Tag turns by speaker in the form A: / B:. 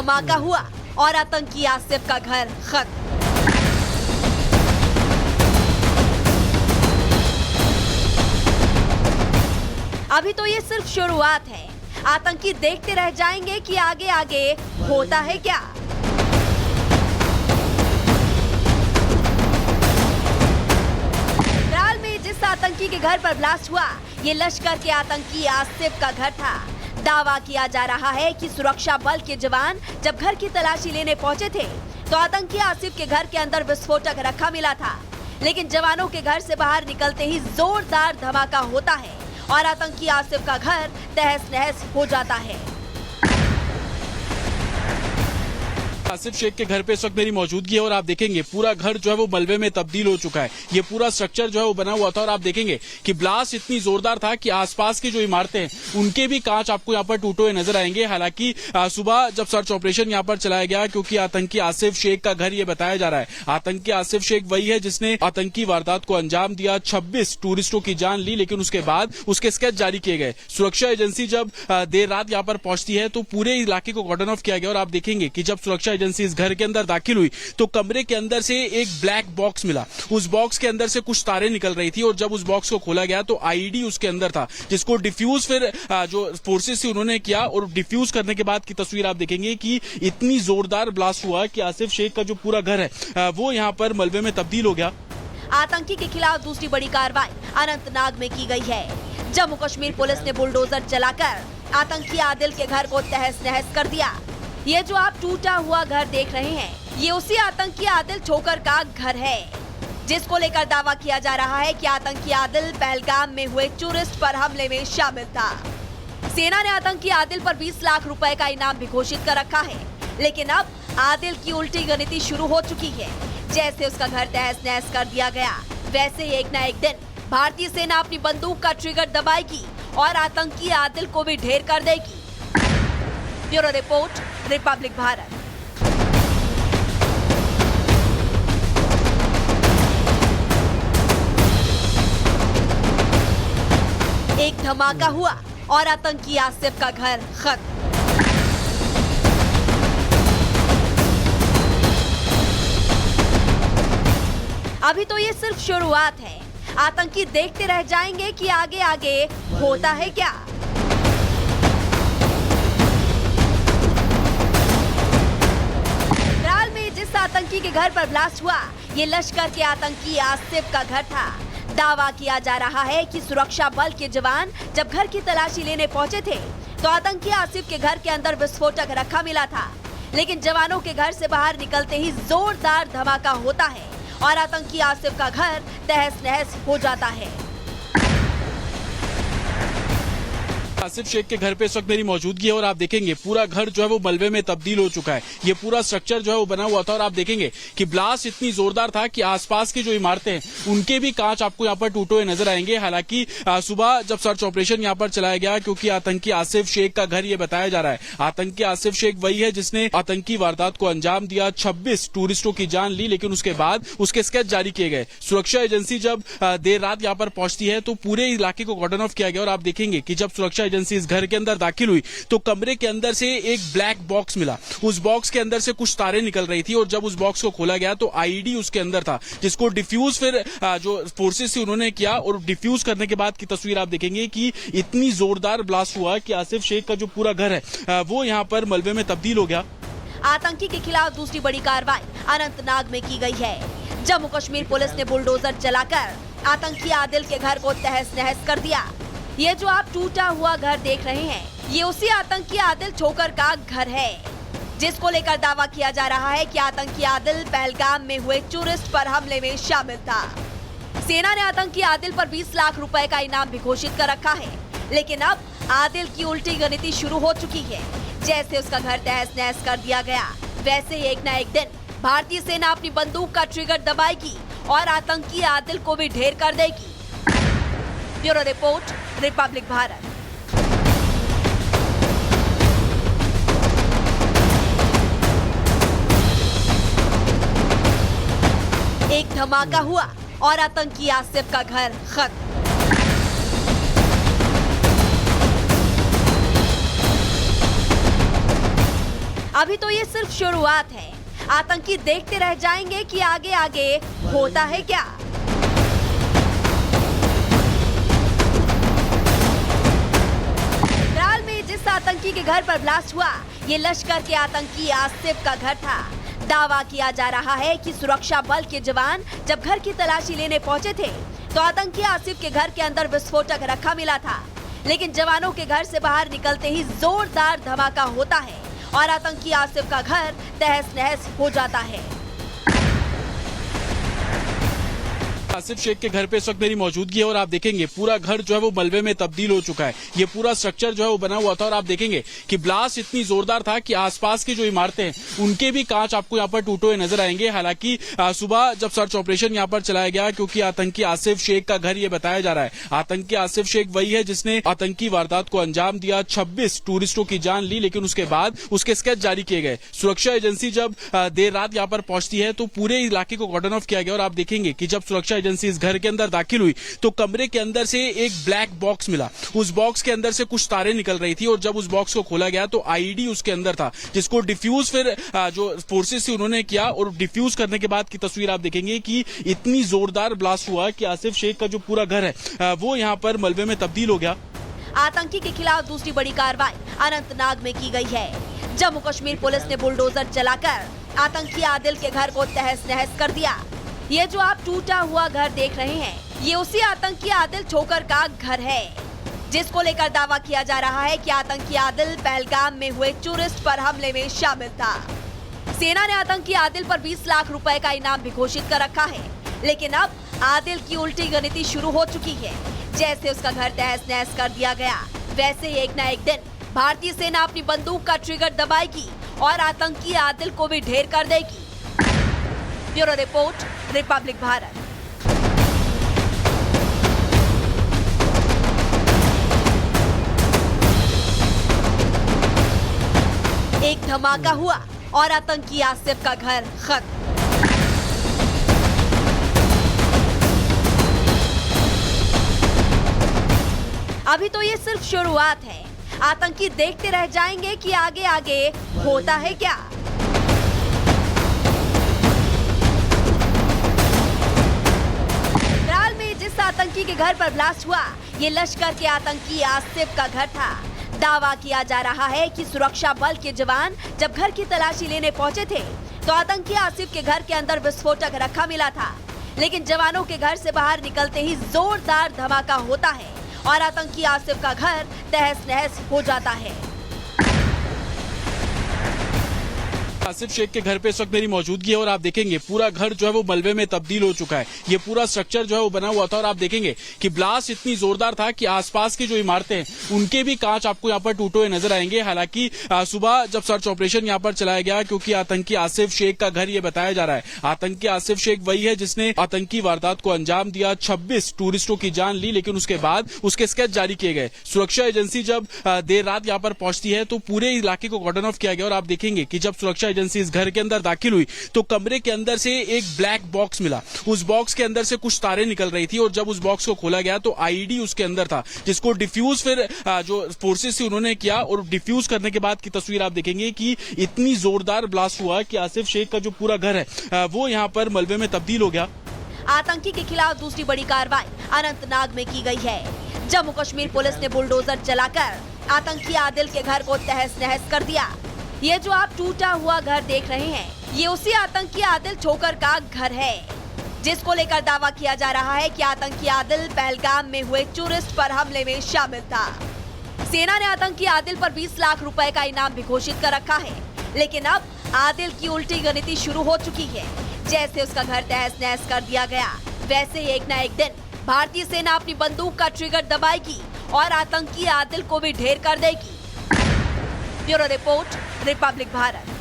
A: धमाका हुआ और आतंकी आसिफ का घर खत्म। अभी तो ये सिर्फ शुरुआत है। आतंकी देखते रह जाएंगे कि आगे आगे होता है क्या। त्राल में जिस आतंकी के घर पर ब्लास्ट हुआ, ये लश्कर के आतंकी आसिफ का घर था। दावा किया जा रहा है कि सुरक्षा बल के जवान जब घर की तलाशी लेने पहुंचे थे तो आतंकी आसिफ के घर के अंदर विस्फोटक रखा मिला था, लेकिन जवानों के घर से बाहर निकलते ही जोरदार धमाका होता है और आतंकी आसिफ का घर तहस नहस हो जाता है।
B: आसिफ शेख के घर पे इस वक्त मेरी मौजूदगी है और आप देखेंगे पूरा घर जो है वो मलबे में तब्दील हो चुका है। ये पूरा स्ट्रक्चर जो है वो बना हुआ था और आप देखेंगे कि ब्लास्ट इतनी जोरदार था कि आसपास की जो इमारतें हैं उनके भी कांच आपको यहाँ पर टूटे हुए नजर आएंगे। हालांकि सुबह जब सर्च ऑपरेशन यहाँ पर चलाया गया, क्योंकि आतंकी आसिफ शेख का घर ये बताया जा रहा है। आतंकी आसिफ शेख वही है जिसने आतंकी वारदात को अंजाम दिया, 26 टूरिस्टों की जान ली, लेकिन उसके बाद उसके स्केच जारी किए गए। सुरक्षा एजेंसी जब देर रात यहाँ पर पहुंचती है तो पूरे इलाके को कॉर्डन ऑफ किया गया और आप देखेंगे कि जब सुरक्षा एजेंसी इस घर के अंदर दाखिल हुई तो कमरे के अंदर से एक ब्लैक बॉक्स मिला। उस बॉक्स के अंदर से कुछ तारें निकल रही थी और जब उस बॉक्स को खोला गया तो आईडी उसके अंदर था, जिसको डिफ्यूज फिर जो फोर्सेस थी उन्होंने किया और डिफ्यूज करने के बाद की तस्वीर आप देखेंगे कि इतनी जोरदार ब्लास्ट हुआ कि आसिफ शेख का जो पूरा घर है वो यहाँ पर मलबे में तब्दील हो गया।
A: आतंकी के खिलाफ दूसरी बड़ी कार्रवाई अनंतनाग में की गई है। जम्मू कश्मीर पुलिस ने बुलडोजर चलाकर आतंकी आदिल के घर को तहस नहस कर दिया। ये जो आप टूटा हुआ घर देख रहे हैं, ये उसी आतंकी आदिल ठोकर का घर है, जिसको लेकर दावा किया जा रहा है कि आतंकी आदिल पहलगाम में हुए टूरिस्ट पर हमले में शामिल था। सेना ने आतंकी आदिल पर 20 लाख रुपए का इनाम भी घोषित कर रखा है, लेकिन अब आदिल की उल्टी गणिती शुरू हो चुकी है। जैसे उसका घर तहस नहस कर दिया गया, वैसे ही एक न एक दिन भारतीय सेना अपनी बंदूक का ट्रिगर दबाएगी और आतंकी आदिल को भी ढेर कर देगी। Bureau report, Republic Bharat. एक धमाका हुआ और आतंकी आसिफ का घर खत्म। अभी तो ये सिर्फ शुरुआत है। आतंकी देखते रह जाएंगे कि आगे आगे होता है क्या। त्राल में जिस आतंकी के घर पर ब्लास्ट हुआ, ये लश्कर के आतंकी आसिफ का घर था। दावा किया जा रहा है कि सुरक्षा बल के जवान जब घर की तलाशी लेने पहुंचे थे तो आतंकी आसिफ के घर के अंदर विस्फोटक रखा मिला था, लेकिन जवानों के घर से बाहर निकलते ही जोरदार धमाका होता है और आतंकी आसिफ का घर तहस नहस हो जाता है।
B: आसिफ शेख के घर पे इस वक्त मेरी मौजूदगी है और आप देखेंगे पूरा घर जो है वो मलबे में तब्दील हो चुका है। ये पूरा स्ट्रक्चर जो है वो बना हुआ था और आप देखेंगे कि ब्लास्ट इतनी जोरदार था कि आसपास की जो इमारतें हैं उनके भी कांच आपको यहाँ पर टूटे हुए नजर आएंगे। हालांकि सुबह जब सर्च ऑपरेशन यहाँ पर चलाया गया, क्योंकि आतंकी आसिफ शेख का घर ये बताया जा रहा है। आतंकी आसिफ शेख वही है जिसने आतंकी वारदात को अंजाम दिया, 26 टूरिस्टों की जान ली, लेकिन उसके बाद उसके स्केच जारी किए गए। सुरक्षा एजेंसी जब देर रात यहाँ पर पहुंचती है तो पूरे इलाके को कॉर्डन ऑफ किया गया और आप देखेंगे कि जब सुरक्षा एजेंसी इस घर के अंदर दाखिल हुई तो कमरे के अंदर से एक ब्लैक बॉक्स मिला। उस बॉक्स के अंदर से कुछ तारें निकल रही थी और जब उस बॉक्स को खोला गया तो आईडी उसके अंदर था, जिसको डिफ्यूज फिर जो फोर्सेस थी उन्होंने किया और डिफ्यूज करने के बाद की तस्वीर आप देखेंगे कि इतनी जोरदार ब्लास्ट हुआ कि आसिफ शेख का जो पूरा घर है वो यहाँ पर मलबे में तब्दील हो गया।
A: आतंकी के खिलाफ दूसरी बड़ी कार्रवाई अनंतनाग में की गई है। जम्मू कश्मीर पुलिस ने बुलडोजर चलाकर आतंकी आदिल के घर को तहस नहस कर दिया। ये जो आप टूटा हुआ घर देख रहे हैं, ये उसी आतंकी आदिल ठोकर का घर है, जिसको लेकर दावा किया जा रहा है कि आतंकी आदिल पहलगाम में हुए टूरिस्ट पर हमले में शामिल था। सेना ने आतंकी आदिल पर 20 लाख रुपए का इनाम भी घोषित कर रखा है, लेकिन अब आदिल की उल्टी गणिती शुरू हो चुकी है। जैसे उसका घर तहस नहस कर दिया गया, वैसे ही एक न एक दिन भारतीय सेना अपनी बंदूक का ट्रिगर दबाएगी और आतंकी आदिल को भी ढेर कर देगी। Bureau report, Republic Bharat. एक धमाका हुआ और आतंकी आसिफ का घर खत्म। अभी तो ये सिर्फ शुरुआत है। आतंकी देखते रह जाएंगे कि आगे आगे होता है क्या। त्राल में जिस आतंकी के घर पर ब्लास्ट हुआ, ये लश्कर के आतंकी आसिफ का घर था। दावा किया जा रहा है कि सुरक्षा बल के जवान जब घर की तलाशी लेने पहुंचे थे तो आतंकी आसिफ के घर के अंदर विस्फोटक रखा मिला था, लेकिन जवानों के घर से बाहर निकलते ही जोरदार धमाका होता है और आतंकी आसिफ का घर तहस नहस हो जाता है।
B: आसिफ शेख के घर पे इस वक्त मेरी मौजूदगी है और आप देखेंगे पूरा घर जो है वो मलबे में तब्दील हो चुका है। ये पूरा स्ट्रक्चर जो है वो बना हुआ था और आप देखेंगे कि ब्लास्ट इतनी जोरदार था कि आसपास की जो इमारतें हैं उनके भी कांच आपको यहाँ पर टूटे हुए नजर आएंगे। हालांकि सुबह जब सर्च ऑपरेशन यहाँ पर चलाया गया, क्योंकि आतंकी आसिफ शेख का घर ये बताया जा रहा है। आतंकी आसिफ शेख वही है जिसने आतंकी वारदात को अंजाम दिया, 26 टूरिस्टों की जान ली, लेकिन उसके बाद उसके स्केच जारी किए गए। सुरक्षा एजेंसी जब देर रात यहाँ पर पहुंचती है तो पूरे इलाके को कॉर्डन ऑफ किया गया और आप देखेंगे कि जब सुरक्षा एजेंसी इस घर के अंदर दाखिल हुई तो कमरे के अंदर से एक ब्लैक बॉक्स मिला। उस बॉक्स के अंदर से कुछ तारें निकल रही थी और जब उस बॉक्स को खोला गया तो आईईडी उसके अंदर था, जिसको डिफ्यूज फिर जो फोर्सेस थी उन्होंने किया और डिफ्यूज करने के बाद की तस्वीर आप देखेंगे कि इतनी जोरदार ब्लास्ट हुआ कि आसिफ शेख का जो पूरा घर है वो यहाँ पर मलबे में तब्दील हो गया।
A: आतंकी के खिलाफ दूसरी बड़ी कार्रवाई अनंतनाग में की गई है। जम्मू कश्मीर पुलिस ने बुलडोजर चलाकर आतंकी आदिल के घर को तहस नहस कर दिया। ये जो आप टूटा हुआ घर देख रहे हैं, ये उसी आतंकी आदिल छोकर का घर है, जिसको लेकर दावा किया जा रहा है कि आतंकी आदिल पहलगाम में हुए टूरिस्ट पर हमले में शामिल था। सेना ने आतंकी आदिल पर 20 लाख रुपए का इनाम भी घोषित कर रखा है, लेकिन अब आदिल की उल्टी गणिती शुरू हो चुकी है। जैसे उसका घर तहस नहस कर दिया गया, वैसे ही एक न एक दिन भारतीय सेना अपनी बंदूक का ट्रिगर दबाएगी और आतंकी आदिल को भी ढेर कर देगी। Bureau report, Republic Bharat. एक धमाका हुआ और आतंकी आसिफ का घर खत्म। अभी तो ये सिर्फ शुरुआत है। आतंकी देखते रह जाएंगे कि आगे आगे होता है क्या। त्राल में जिस आतंकी के घर पर ब्लास्ट हुआ, ये लश्कर के आतंकी आसिफ का घर था। दावा किया जा रहा है कि सुरक्षा बल के जवान जब घर की तलाशी लेने पहुंचे थे तो आतंकी आसिफ के घर के अंदर विस्फोटक रखा मिला था, लेकिन जवानों के घर से बाहर निकलते ही जोरदार धमाका होता है और आतंकी आसिफ का घर तहस नहस हो जाता है।
B: आसिफ शेख के घर पे इस वक्त मेरी मौजूदगी है और आप देखेंगे पूरा घर जो है वो मलबे में तब्दील हो चुका है। ये पूरा स्ट्रक्चर जो है वो बना हुआ था और आप देखेंगे कि ब्लास्ट इतनी जोरदार था कि आसपास की जो इमारतें हैं उनके भी कांच आपको यहाँ पर टूटे हुए नजर आएंगे। हालांकि सुबह जब सर्च ऑपरेशन यहाँ पर चलाया गया, क्योंकि आतंकी आसिफ शेख का घर ये बताया जा रहा है। आतंकी आसिफ शेख वही है जिसने आतंकी वारदात को अंजाम दिया, 26 टूरिस्टों की जान ली, लेकिन उसके बाद उसके स्केच जारी किए गए। सुरक्षा एजेंसी जब देर रात यहाँ पर पहुंचती है तो पूरे इलाके को कॉर्डन ऑफ किया गया और आप देखेंगे कि जब सुरक्षा एजेंसी इस घर के अंदर दाखिल हुई तो कमरे के अंदर से एक ब्लैक बॉक्स मिला। उस बॉक्स के अंदर से कुछ तारें निकल रही थी और जब उस बॉक्स को खोला गया तो आईईडी उसके अंदर था, जिसको डिफ्यूज फिर जो फोर्सेस थी उन्होंने किया और डिफ्यूज करने के बाद की तस्वीर आप देखेंगे कि इतनी जोरदार ब्लास्ट हुआ कि आसिफ शेख का जो पूरा घर है वो यहाँ पर मलबे में तब्दील हो गया।
A: आतंकी के खिलाफ दूसरी बड़ी कार्रवाई अनंतनाग में की गई है। जम्मू कश्मीर पुलिस ने बुलडोजर चलाकर आतंकी आदिल के घर को तहस नहस कर दिया। ये जो आप टूटा हुआ घर देख रहे हैं, ये उसी आतंकी आदिल छोकर का घर है, जिसको लेकर दावा किया जा रहा है कि आतंकी आदिल पहलगाम में हुए टूरिस्ट पर हमले में शामिल था। सेना ने आतंकी आदिल पर 20 लाख रुपए का इनाम भी घोषित कर रखा है, लेकिन अब आदिल की उल्टी गणिती शुरू हो चुकी है। जैसे उसका घर तहस नहस कर दिया गया, वैसे ही एक न एक दिन भारतीय सेना अपनी बंदूक का ट्रिगर दबाएगी और आतंकी आदिल को भी ढेर कर देगी। Bureau report, Republic Bharat.